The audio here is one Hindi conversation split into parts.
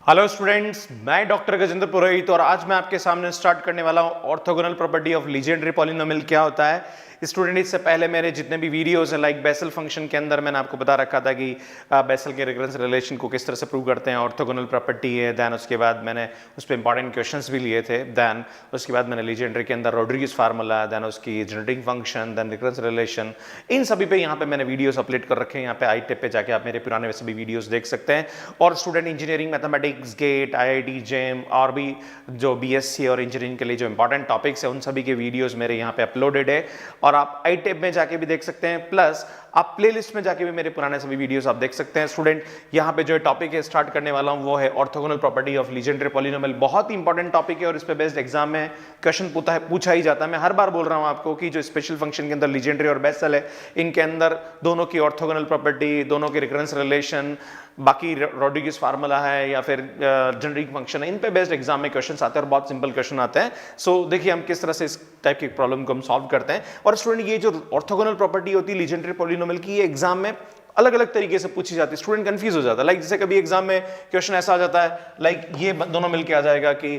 हेलो स्टूडेंट्स, मैं डॉक्टर गजेंद्र पुरोहित और आज मैं आपके सामने स्टार्ट करने वाला हूं orthogonal property of legendary polynomial क्या होता है। स्टूडेंट, इससे पहले मेरे जितने भी वीडियोस हैं लाइक बेसल फंक्शन के अंदर मैंने आपको बता रखा था कि बेसल के रिकरेंस रिलेशन को किस तरह से प्रूव करते हैं, ऑर्थोगोनल प्रॉपर्टी है। देन उसके बाद मैंने उस पर इंपॉर्टेंट क्वेश्चंस भी लिए थे। देन उसके बाद मैंने लीजेंडरी के अंदर रोड्रिगेज फार्मूला, देन उसकी generating function, then recurrence relation, इन सभी पे यहाँ पे मैंने वीडियोस अपलोड कर रखे हैं। यहाँ पे आई टेप पे जाके आप मेरे पुराने वैसे भी वीडियोस देख सकते हैं। और student, engineering mathematics, GATE, IIT, JAM और भी जो BSc और इंजीनियरिंग के लिए जो इंपॉर्टेंट टॉपिक्स है उन सभी के वीडियोस मेरे यहाँ पे अपलोडेड है और आप आई टेप में जाके भी देख सकते हैं। प्लस आप प्लेलिस्ट में जाके भी मेरे पुराने सभी वीडियोस आप देख सकते हैं। स्टूडेंट, यहाँ पे जो टॉपिक है स्टार्ट करने वाला हूँ वो है orthogonal property of legendary polynomial. बहुत ही इंपॉर्टेंट टॉपिक है और इस पे बेस्ड एग्जाम में क्वेश्चन पूछा ही जाता है। मैं हर बार बोल रहा हूँ आपको कि जो स्पेशल फंक्शन के अंदर लीजेंडरी और बेसल है, इनके अंदर दोनों की ऑर्थोगोनल प्रॉपर्टी, दोनों के रिकरेंस रिलेशन, बाकी रोड्रिगेज फार्मूला है या फिर जनरेटिंग फंक्शन है, इन पे बेस्ड एग्जाम में क्वेश्चन आते हैं और बहुत सिंपल क्वेश्चन आते हैं। सो देखिए हम किस तरह से इस टाइप की प्रॉब्लम को हम सॉल्व करते हैं। और स्टूडेंट, ये जो ऑर्थोगोनल प्रॉपर्टी होती है लीजेंडरी पॉलिनोमियल की, ये एग्जाम में अलग अलग तरीके से पूछी जाती है। स्टूडेंट कंफ्यूज हो जाता है। लाइक जैसे कभी एग्जाम में क्वेश्चन ऐसा आ जाता है, लाइक ये दोनों मिलके आ जाएगा कि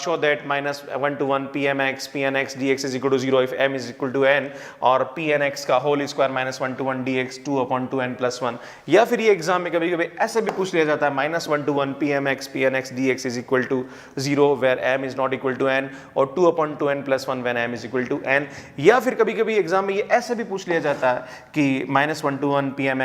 show that -1 to 1 pmx pnx dx is equal to 0 if m is equal to n, और pnx का whole square -1 to 1 dx 2/2n + 1। या फिर ये एग्जाम में कभी कभी ऐसे भी पूछ लिया जाता है -1 to 1 pmx pnx dx is equal to 0 where m is not equal to n, और 2/2n + 1 when m is equal to n। या फिर कभी कभी एग्जाम में ये ऐसे भी पूछ लिया जाता है कि -1 to 1 pnx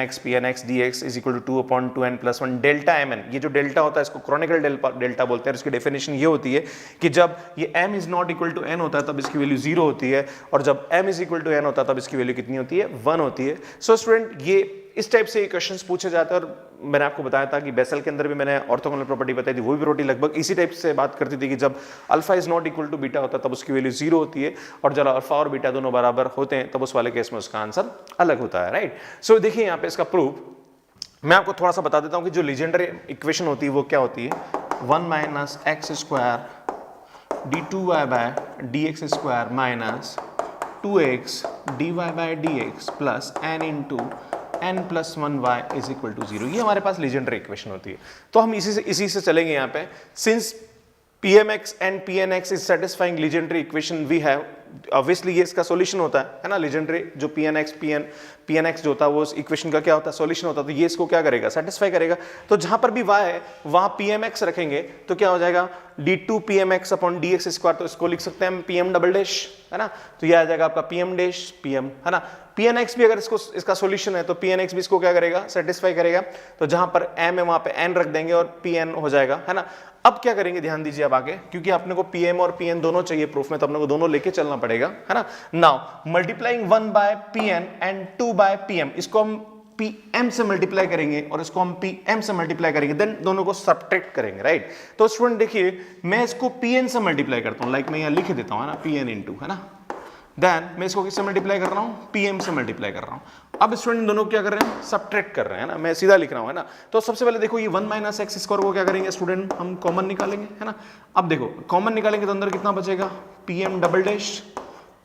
dx is equal to 2/2n + 1 delta mn। ये जो डेल्टा होता है इसको क्रोनिकल डेल्टा बोलते हैं। इसकी डेफिनेशन ये होती है कि जब ये m is not equal to n होता है तब इसकी वैल्यू 0 होती है, और जब m is equal to n होता है तब इसकी वैल्यू कितनी होती है? 1 होती है। सो स्टूडेंट, ये इस टाइप से क्वेश्चंस पूछे जाते हैं। और मैंने आपको बताया था कि बेसल के अंदर भी मैंने ऑर्थोगोनल प्रॉपर्टी बताई थी, वो भी प्रॉपर्टी लगभग इसी टाइप से बात करती थी कि जब alpha is not equal to beta होता है तब उसकी वैल्यू 0 होती है, और जब अल्फा और बीटा दोनों बराबर होते हैं तब उस वाले केस में उसका आंसर अलग होता है। राइट। सो देखिए यहाँ पे इसका प्रूफ मैं आपको थोड़ा सा बता देता हूँ कि जो लीजेंडरी इक्वेशन होती है वो क्या होती है। 1 - x² d2y/ dx² -2x dy/dx + n × n + 1y = 0। ये हमारे पास लीजेंडरी इक्वेशन होती है। तो हम इसी से चलेंगे यहाँ पे। Since pmx and pnx is satisfying legendary equation we have, obviously ये इसका सॉल्यूशन होता है ना। लीजेंडरी जो pnx जो होता है वो उस इक्वेशन का क्या होता है? सॉल्यूशन होता है। तो ये इसको क्या करेगा? सेटिस्फाई करेगा। तो जहां पर भी y है वहां pmx रखेंगे तो क्या हो जाएगा? d2 pmx/dx²। तो इसको लिख सकते हैं हम pm डबल डैश, है ना। तो ये आ जाएगा आपका pm डैश pm, है ना। pnx भी अगर इसका सॉल्यूशन है तो pnx भी इसको क्या करेगा? सेटिस्फाई करेगा। तो जहां पर m है वहां पे n रख देंगे और pn हो जाएगा, है ना। अब क्या करेंगे, ध्यान दीजिए अब आगे, क्योंकि अपने को pm और pn दोनों चाहिए प्रूफ में, तो अपने को दोनों लेके चलना पड़ेगा, है ना। Now multiplying 1/pn and 2/pm, इसको हम pm से मल्टीप्लाई करेंगे और इसको हम pm से मल्टीप्लाई करेंगे, देन दोनों को सब्ट्रैक्ट करेंगे। राइट। तो स्टूडेंट देखिए, मैं इसको pn से मल्टीप्लाई करता हूं, लाइक मैं यहां लिख देता हूं, है ना, pn × है ना। देन मैं इसको किससे मल्टीप्लाई कर रहा हूँ? pm से मल्टीप्लाई कर रहा हूँ। अब स्टूडेंट दोनों क्या कर रहे हैं? सब्ट्रैक्ट कर रहे हैं, ना। मैं सीधा लिख रहा हूँ, है ना। तो सबसे पहले देखो ये 1 - x² को क्या करेंगे स्टूडेंट? हम कॉमन निकालेंगे, है ना। अब देखो कॉमन निकालेंगे तो अंदर कितना बचेगा? pm डबल डैश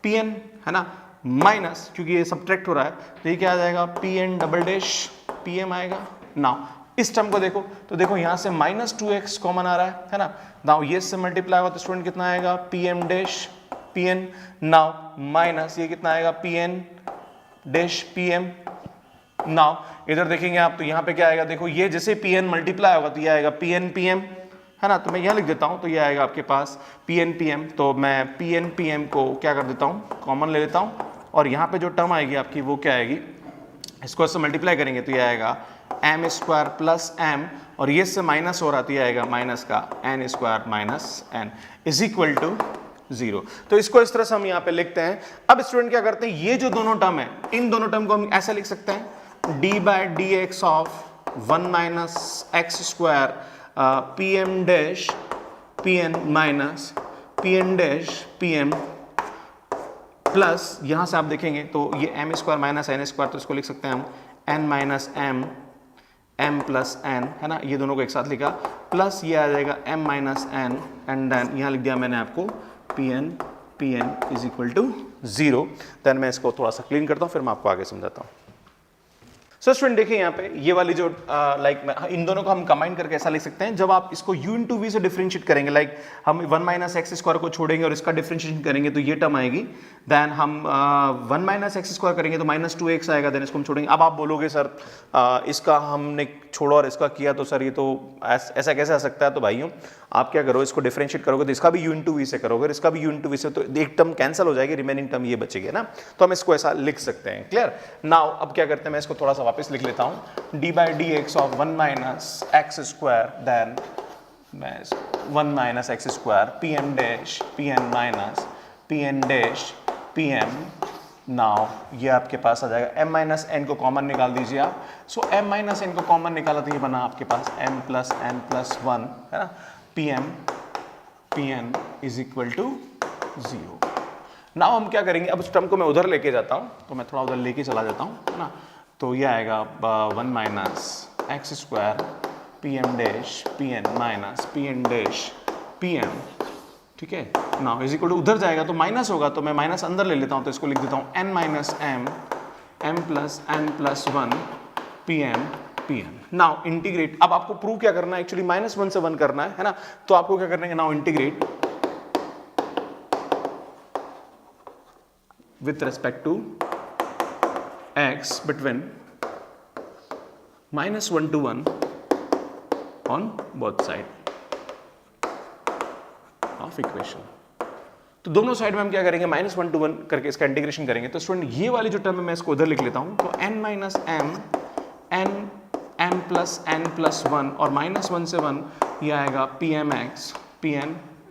pn, है ना, माइनस, क्योंकि ये सब्ट्रैक्ट हो रहा है तो ये क्या आ जाएगा? pn डबल डैश pm आएगा। नाउ इस टर्म को देखो तो देखो यहाँ से -2x कॉमन आ रहा है ना। नाउ ये से मल्टीप्लाई होगा तो स्टूडेंट कितना आएगा? pm dash pn। Now minus ये कितना आएगा? pn dash pm। नाउ इधर देखेंगे आप तो यहाँ पे क्या आएगा? देखो ये जैसे pn मल्टीप्लाई होगा तो ये आएगा pn pm, है ना। तो मैं यहाँ लिख देता हूँ तो ये आएगा आपके पास pn pm। तो मैं pn pm को क्या कर देता हूँ? कॉमन ले लेता हूँ, और यहाँ पे जो टर्म आएगी आपकी वो क्या आएगी? इसको इससे मल्टीप्लाई करेंगे तो ये आएगा m² + m, और ये से माइनस हो रहा तो ये आएगा माइनस का n² - n = 0। तो इसको इस तरह से हम यहाँ पे लिखते हैं। अब स्टूडेंट क्या करते हैं? ये जो दोनों टर्म है इन दोनों टर्म को हम ऐसे लिख सकते हैं, d/dx of 1 - x² pm dash pn minus pn dash pm plus, यहां से आप देखेंगे तो ये m² - n², तो इसको लिख सकते हैं हम n - m m + n, है ना। ये दोनों को एक साथ लिखा, प्लस ये आ जाएगा m - n, एंड देन यहाँ लिख दिया मैंने आपको pn = 0। देन मैं इसको थोड़ा सा क्लीन करता हूँ, फिर मैं आपको आगे समझाता हूँ। सो स्टूडेंट देखिए यहाँ पे ये वाली जो इन दोनों को हम कंबाइन करके ऐसा लिख सकते हैं, जब आप इसको u इंटू वी से डिफरेंशिएट करेंगे, लाइक हम 1 माइनस एक्स स्क्वायर को छोड़ेंगे और इसका डिफरेंशिएशन करेंगे तो ये टर्म आएगी, देन हम 1 माइनस एक्स स्क्वायर करेंगे तो माइनस 2x आएगा, देन इसको हम छोड़ेंगे। अब आप बोलोगे सर इसका हमने छोड़ा और इसका किया तो सर ये तो ऐसा कैसे आ सकता है? तो भाइयों आप क्या करो, इसको डिफरेंशिएट करोगे तो इसका भी u इंटू वी से करोगे, इसका भी u इंटू वी से, तो एक टर्म कैंसिल हो जाएगी, रिमेनिंग टर्म ये बचेगी ना, तो हम इसको ऐसा लिख सकते हैं। क्लियर? नाउ अब क्या करते हैं, मैं इसको थोड़ा सा वापस लिख लेता हूं, d by d x of 1 minus x square then 1 minus x square p m dash p n minus p n dash p m. Now ये आपके पास आ जाएगा, m माइनस एन को कॉमन निकाल दीजिए आप, सो m माइनस एन को कॉमन निकाला तो ये बना आपके पास m प्लस n प्लस 1 है ना, p n is equal to 0। Now हम क्या करेंगे, अब उस टर्म को मैं उधर लेके जाता हूँ, तो मैं थोड़ा उधर लेके चला जाता हूँ है ना, तो ये आएगा 1 minus x square p m dash p n minus p n dash p m, ठीक है। नाउ इज इक्वल टू उधर जाएगा तो माइनस होगा, तो मैं माइनस अंदर ले लेता हूँ, तो इसको लिख देता हूँ n minus m plus n plus 1 p m. Now integrate, अब आपको प्रूव क्या करना है, एक्चुअली -1 से 1 करना है ना, तो आपको क्या करना है, now integrate with respect to x between -1 to 1 on both side of equation। तो दोनों साइड में हम क्या करेंगे, -1 to 1 करके इसका इंटीग्रेशन करेंगे। तो स्टूडेंट ये वाली जो टर्म है मैं इसको उधर लिख लेता हूं, तो n minus m plus n plus 1 और -1 से 1 ये आएगा पी एम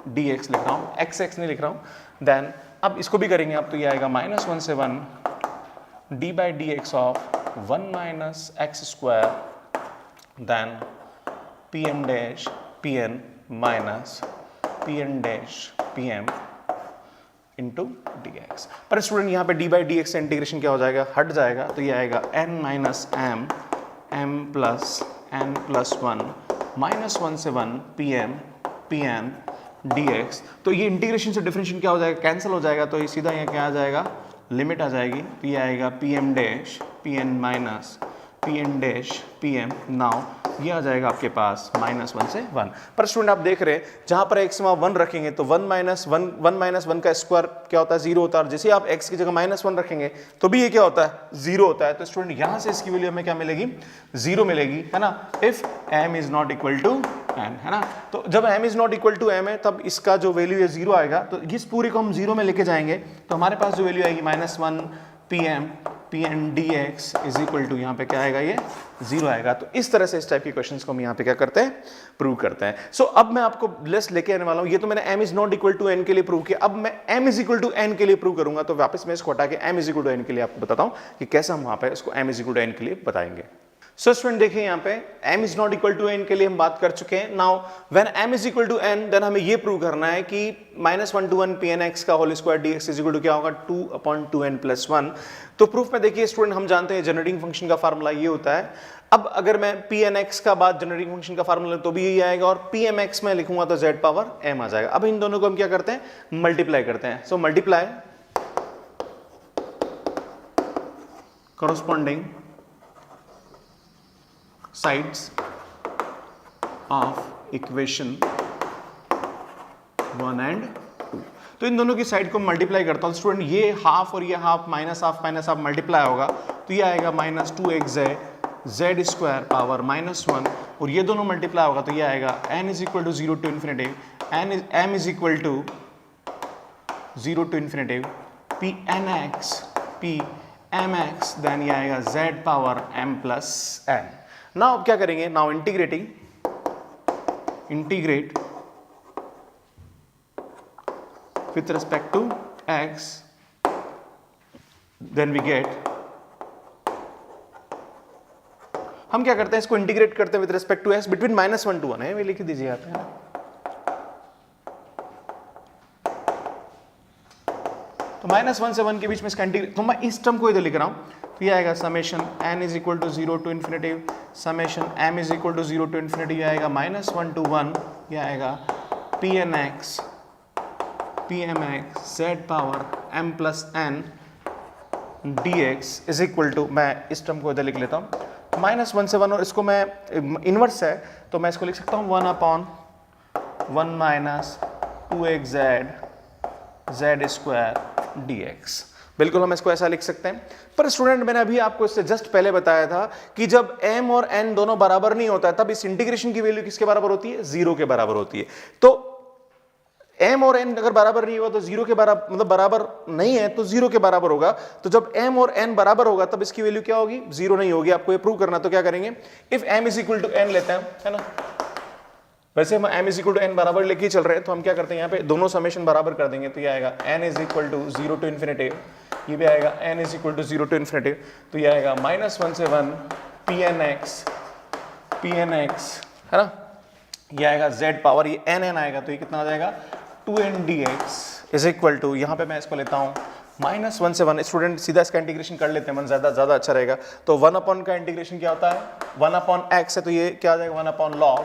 डी एक्स लिख रहा हूँ, x नहीं लिख रहा हूँ। देन अब इसको भी करेंगे आप, तो ये आएगा -1 से 1 d by d x of 1 minus x square then p m dash p n minus p n dash p m into d x. पर स्टूडेंट यहाँ पे डी बाई डी एक्स से इंटीग्रेशन क्या हो जाएगा, हट जाएगा, तो ये आएगा n minus m plus n plus 1 -1 से 1 पी एन dx। तो ये इंटीग्रेशन से डिफरेंशिएशन क्या हो जाएगा, कैंसिल हो जाएगा, तो ये सीधा यहाँ क्या आ जाएगा, लिमिट आ जाएगी, तो ये आएगा p m dash p n minus p n dash p m. Now ये आ जाएगा आपके पास -1 से 1। पर स्टूडेंट आप देख रहे हैं जहां पर x में 1 रखेंगे तो 1 माइनस 1 का स्क्वायर क्या होता है, 0 होता है, और जैसे आप x की जगह -1 रखेंगे तो भी ये क्या होता है, 0 होता है। तो स्टूडेंट यहां से इसकी वैल्यू हमें क्या मिलेगी, 0 मिलेगी, है ना, if m is not equal to n, है ना। तो जब m is not equal to m है तब इसका जो वैल्यू है 0 आएगा, तो इस पूरे को हम 0 में लेके जाएंगे तो हमारे पास जो वैल्यू आएगी -1 p n d x is equal to, यहाँ पे क्या आएगा, ये 0 आएगा। तो इस तरह से इस टाइप के क्वेश्चंस को हम यहाँ पे क्या करते हैं, प्रूव करते हैं। सो अब मैं आपको लिस्ट लेके आने वाला हूँ, ये तो मैंने m is not equal to n के लिए प्रूव किया, अब मैं m is equal to n के लिए प्रूव करूंगा, तो वापस मैं इसको हटा के m is equal to n के लिए आपको बताता हूँ कि कैसे हम वहाँ पे इसको m is equal to n के लिए बताएंगे। सो स्टूडेंट देखिए यहाँ पे m is not equal to n के लिए हम बात कर चुके हैं। Now when m is equal to n then हमें ये प्रूव करना है कि -1 to 1 पी एन एक्स का whole square d x is equal to क्या होगा, 2/2n प्लस 1। तो प्रूफ में देखिए स्टूडेंट हम जानते हैं जनरेटिंग फंक्शन का फार्मूला ये होता है। अब अगर मैं पी एन एक्स का बाद जनरेटिंग फंक्शन का फार्मूला तो भी यही आएगा, और पी एम एक्स में लिखूंगा तो z पावर m आ जाएगा। अब इन दोनों को हम क्या करते हैं, मल्टीप्लाई करते हैं। So multiply corresponding sides of equation 1 and 2। तो इन दोनों की साइड को मल्टीप्लाई करता हूं स्टूडेंट, ये हाफ और ये हाफ माइनस हाफ मल्टीप्लाई होगा तो ये आएगा -2x z स्क्वायर पावर -1, और ये दोनों मल्टीप्लाई होगा तो ये आएगा n is equal to 0 to infinity m is equal to 0 to infinity P N X P M X, then ये आएगा z power m plus n। Now अब क्या करेंगे, now integrate with respect to x, then we get, हम क्या करते हैं इसको इंटीग्रेट करते हैं with respect to x between -1 to 1 है, वे लिख दीजिए आप, है ना। तो -1 से 1 के बीच में इसका इंटीग्रेट, तो मैं इस टर्म को इधर लिख रहा हूं, तो ये आएगा summation n is equal to 0 to infinity summation m is equal to 0 to infinity, आएगा -1 to 1, ये आएगा P N X z power m plus n dx is equal to, मैं इस टर्म को इधर लिख लेता हूँ, -1 से 1, और इसको मैं इनवर्स है तो मैं इसको लिख सकता हूँ 1/1 minus 2x z square dx। बिल्कुल हम इसको ऐसा लिख सकते हैं। पर स्टूडेंट मैंने अभी आपको इससे जस्ट पहले बताया था कि जब m और n दोनों बराबर नहीं होता है तब इस इंटीग्रेशन की वैल्यू किसके बराबर होती है? 0 के बराबर होती है। तो m और n अगर बराबर नहीं होगा तो 0 के बराबर, मतलब बराबर नहीं है तो 0 के बराबर होगा। तो जब m और n बराबर होगा तब इसकी वैल्यू क्या होगी? 0 नहीं होगी। आपको ये प्रूव करना, तो क्या करेंगे? If m is equal to n लेते हैं, है ना। वैसे हम m is equal to n बराबर लेके ही चल रहे हैं, तो हम क्या करते हैं यहाँ पे दोनों समेशन बराबर कर देंगे। तो ये आएगा n is equal to 0 to infinity, ये भी आएगा n is equal to 0 to infinity. तो ये आएगा -1 से 1 pnx, है ना। ये आएगा z पावर, ये n आएगा तो ये कितना आ जाएगा? 2n dx is equal to, यहाँ पे मैं इसको लेता हूँ -1 से 1। स्टूडेंट सीधा इसका इंटीग्रेशन कर लेते हैं, ज़्यादा अच्छा रहेगा। तो 1 अपॉन का इंटीग्रेशन क्या होता है? 1 अपॉन x है, तो ये क्या आ जाएगा? 1 upon log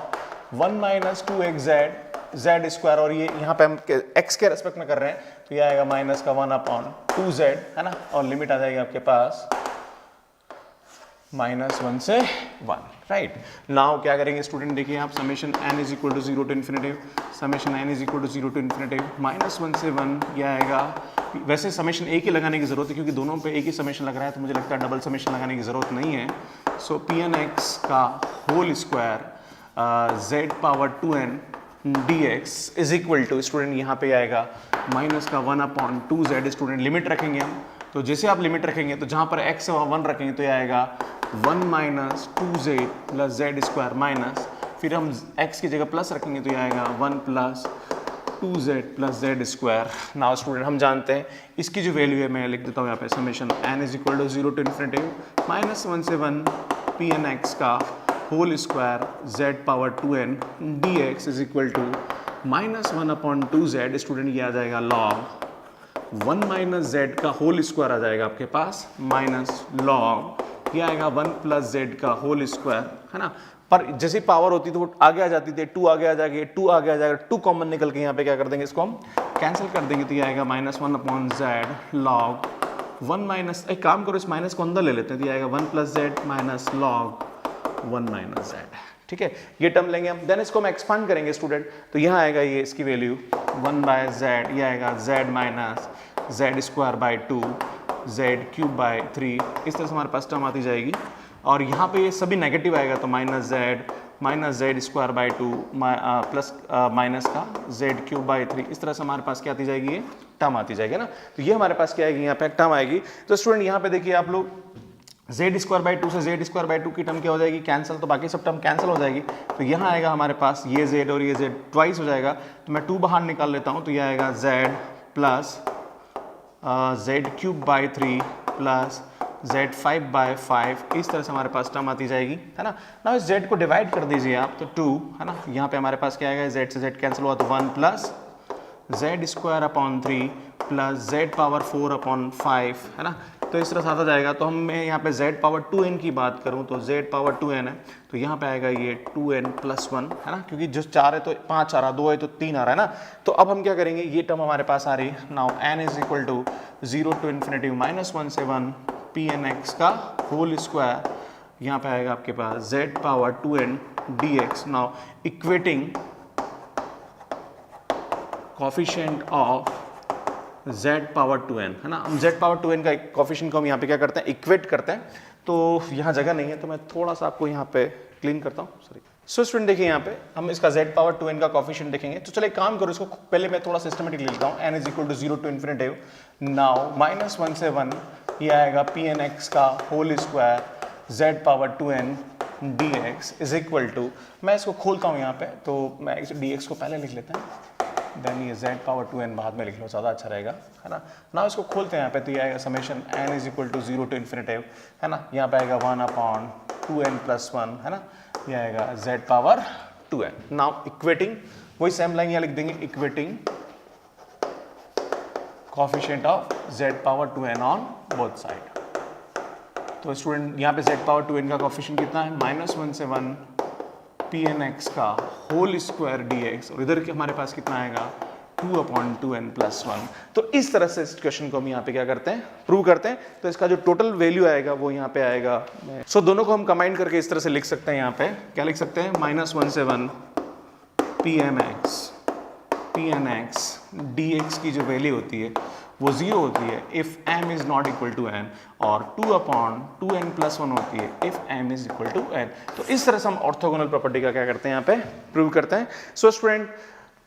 1 minus 2x z square, और ये यहाँ पे हम x के रेस्पेक्ट में कर रहे हैं तो ये आएगा माइनस का 1 अपॉन 2z, है ना। और लिमिट आ जाएगी आपके पास -1 से 1, राइट। नाउ क्या करेंगे स्टूडेंट, देखिए आप summation n is equal to 0 to infinity, summation n is equal to 0 to infinity -1 से 1, यह आएगा। वैसे समेशन एक ही लगाने की जरूरत है क्योंकि दोनों पे एक ही समेशन लग रहा है, तो मुझे लगता है डबल समेशन लगाने की जरूरत नहीं है। सो pnx का whole square z power 2n dx is equal to, student यहाँ पे आएगा माइनस का 1 अपॉन 2z। स्टूडेंट लिमिट रखेंगे हम, तो जैसे आप लिमिट रखेंगे तो जहाँ पर x है वहाँ 1 रखेंगे तो ये आएगा 1 minus 2z plus z square minus, फिर हम x की जगह प्लस रखेंगे तो ये आएगा 1 plus 2z plus z square. Now student हम जानते हैं इसकी जो वैल्यू है, मैं लिख देता हूँ यहाँ पे summation n is equal to 0 to infinity -1 से 1 pnx का whole square z power 2n dx is equal to -1 upon 2z। Student ये आ जाएगा log 1 माइनस z का होल स्क्वायर आ जाएगा आपके पास माइनस log, ये आएगा 1 प्लस z का होल स्क्वायर, है ना। पर जैसे पावर होती तो वो आगे आ जाती थी, 2 आगे आ जाएगी, 2 आगे आ जाएगा, 2 कॉमन निकल के यहाँ पे क्या कर देंगे, इसको हम कैंसिल कर देंगे तो ये आएगा -1 अपॉन z log 1 माइनस, एक काम करो इस माइनस को अंदर ले लेते हैं, तो ये आएगा 1 plus z minus log 1 minus z, ठीक है। ये टर्म लेंगे हम, देन इसको हम एक्सपांड करेंगे स्टूडेंट, तो यहाँ आएगा ये इसकी वैल्यू 1 बाय z, ये आएगा z minus z square by 2 z cube by 3, इस तरह से हमारे पास टर्म आती जाएगी। और यहाँ पे ये सभी नेगेटिव आएगा तो minus z square by 2 plus minus का z क्यूब बाय 3, इस तरह से हमारे पास क्या आती जाएगी, ये टर्म आती जाएगी ना। तो ये हमारे पास क्या आएगी, यहाँ पे टर्म आएगी। तो स्टूडेंट यहाँ पे देखिए आप लोग z स्क्वायर बाई 2 से z स्क्वायर बाई 2 की टर्म क्या हो जाएगी, कैंसिल, तो बाकी सब टर्म कैंसिल हो जाएगी। तो यहाँ आएगा हमारे पास ये z और ये z ट्वाइस हो जाएगा, तो मैं 2 बाहर निकाल लेता हूँ, तो ये आएगा z plus z cube by 3 plus z 5 by 5, इस तरह से हमारे पास टर्म आती जाएगी, है ना। ना इस z को डिवाइड कर दीजिए आप, तो 2, है ना। यहाँ पे हमारे पास क्या आएगा, z से z कैंसिल हुआ तो 1 plus z square upon 3 plus z power 4 upon 5, है ना। तो इस तरह से आता जाएगा। तो हम मैं यहाँ पे z पावर 2n की बात करूँ तो z पावर 2n है, तो यहाँ पे आएगा ये 2n प्लस 1, है ना, क्योंकि जो 4 है तो 5 आ रहा, 2 है तो 3 आ रहा है ना। तो अब हम क्या करेंगे, ये टर्म हमारे पास आ रही है। Now n is equal to 0 to infinity -1 से 1 pnx का होल स्क्वायर, यहाँ पे आएगा आपके पास z power 2n dx। Now equating coefficient of z power 2n, है ना। हम z पावर 2n का कोफिशिएंट को हम यहाँ पे क्या करते हैं, इक्वेट करते हैं। तो यहाँ जगह नहीं है तो मैं थोड़ा सा आपको यहाँ पे क्लीन करता हूँ, सॉरी। सो स्टूडेंट देखिए यहाँ पे हम इसका z पावर 2n का कोफिशिएंट देखेंगे। तो चलिए काम करो, इसको पहले मैं थोड़ा सिस्टमेटिक लिख लेता हूँ। n is equal to 0 to infinity, now -1 से 1, ये आएगा pnx का whole square z power 2n dx is equal to, मैं इसको खोलता हूँ यहाँ पे, तो मैं dx को पहले लिख लेता हूँ, देन ये z पावर 2n बाद में लिख लो, ज़्यादा अच्छा रहेगा, है ना। ना इसको खोलते हैं यहाँ पे, तो ये आएगा summation n is equal to 0 to infinity, है ना। यहाँ पे आएगा 1 अपॉन 2n प्लस 1, है ना। ये आएगा z power 2n। Now equating, वही सेम लाइन यहाँ लिख देंगे, equating coefficient of z power 2n on both side. तो स्टूडेंट यहाँ पे z पावर 2n का कोफिशिएंट कितना है, -1 से 1 pnx का होल स्क्वायर dx, और इधर के हमारे पास कितना आएगा 2/2n+1। तो इस तरह से इस क्वेश्चन को हम यहाँ पे क्या करते हैं, प्रूव करते हैं। तो इसका जो टोटल वैल्यू आएगा वो यहाँ पे आएगा। सो दोनों को हम कंबाइन करके इस तरह से लिख सकते हैं। यहाँ पे क्या लिख सकते हैं, -1 से 1 pnx dx की जो वैल्यू होती है वो 0 होती है if m is not equal to n, और 2/2n+1 होती है if m is equal to n। तो इस तरह से हम ऑर्थोगोनल प्रॉपर्टी का क्या करते हैं, यहाँ पे प्रूव करते हैं। सो स्टूडेंट,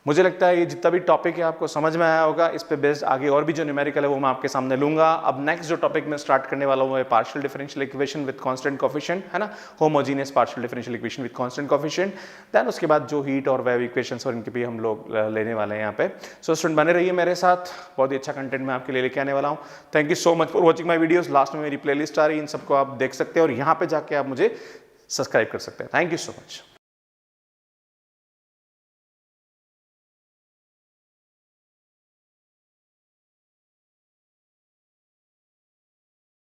मुझे लगता है ये जितना भी टॉपिक है आपको समझ में आया होगा। इस पे बेस्ड आगे और भी जो न्यूमेरिकल है वो मैं आपके सामने लूंगा। अब नेक्स्ट जो टॉपिक मैं स्टार्ट करने वाला हूँ partial differential equation with constant coefficient, है ना, homogeneous partial differential equation with constant coefficient. Then उसके बाद जो हीट और वेव इक्वेशंस और इनके भी हम लोग लेने वाले हैं यहाँ पे। सो स्टूडेंट बने रहिए मेरे साथ, बहुत ही अच्छा कंटेंट मैं आपके लिए लेके आने वाला हूँ। Thank you so much for watching my videos. Last में मेरी प्ले लिस्ट आ रही है, इन सबको आप देख सकते हैं और यहाँ पे जाके आप मुझे सब्सक्राइब कर सकते हैं। Thank you so much.